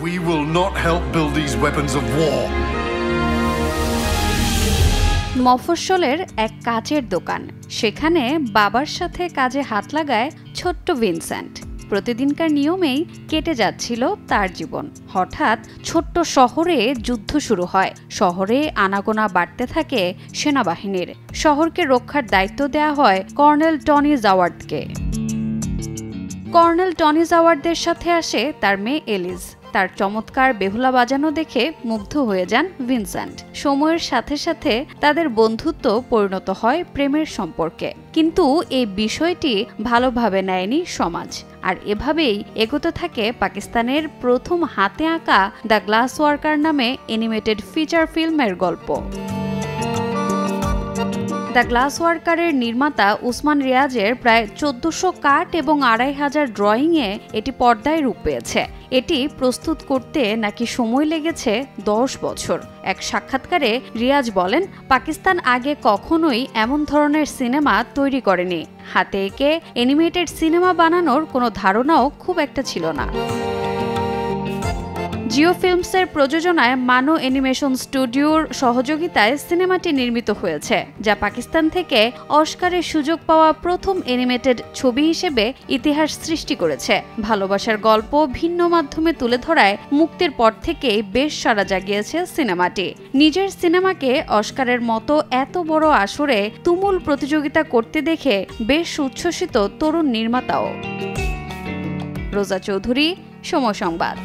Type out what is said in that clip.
We will not help build these weapons of war. মফস্বলের এক কাচের দোকান, সেখানে বাবার সাথে কাজে হাত লাগায় ছোট্ট ভিনসেন্ট। প্রতিদিনকার নিয়মেই কেটে যাচ্ছিল তার জীবন। হঠাৎ ছোট্ট শহরে যুদ্ধ শুরু হয়। শহরে আনাগোনা বাড়তে থাকে সেনাবাহিনীর। শহরকে রক্ষার দায়িত্ব দেয়া হয় কর্নেল টনি জাওয়ার্ডকে। কর্নেল টনি জাওয়ার্ডের সাথে আসে তার মেয়ে এলিজ। তার চমৎকার বেহুলা বাজানো দেখে মুগ্ধ হয়ে যান ভিনসেন্ট। সময়ের সাথে সাথে তাদের বন্ধুত্ব পরিণত হয় প্রেমের সম্পর্কে। কিন্তু এই বিষয়টি ভালোভাবে নেয়নি সমাজ। আর এভাবেই এগোতে থাকে পাকিস্তানের প্রথম হাতে আঁকা দ্য গ্লাস ওয়ার্কার নামে অ্যানিমেটেড ফিচার ফিল্মের গল্প। দ্য গ্লাস ওয়ার্কারের নির্মাতা উসমান রিয়াজের প্রায় 1400 কাট এবং 2500 ড্রয়িংয়ে এটি পর্দায় রূপ পেয়েছে। এটি প্রস্তুত করতে নাকি সময় লেগেছে 10 বছর। এক সাক্ষাৎকারে রিয়াজ বলেন, পাকিস্তান আগে কখনোই এমন ধরনের সিনেমা তৈরি করেনি। হাতে এঁকে অ্যানিমেটেড সিনেমা বানানোর কোনো ধারণাও খুব একটা ছিল না। জিও ফিল্মসের প্রযোজনায় মানো অ্যানিমেশন স্টুডিওর সহযোগিতায় সিনেমাটি নির্মিত হয়েছে, যা পাকিস্তান থেকে অস্কারের সুযোগ পাওয়া প্রথম অ্যানিমেটেড ছবি হিসেবে ইতিহাস সৃষ্টি করেছে। ভালোবাসার গল্প ভিন্ন মাধ্যমে তুলে ধরায় মুক্তির পর থেকেই বেশ সাড়া জাগিয়েছে সিনেমাটি। নিজের সিনেমাকে অস্কারের মতো এত বড় আসরে তুমুল প্রতিযোগিতা করতে দেখে বেশ উচ্ছ্বসিত তরুণ নির্মাতাও। রোজা চৌধুরী, সময় সংবাদ।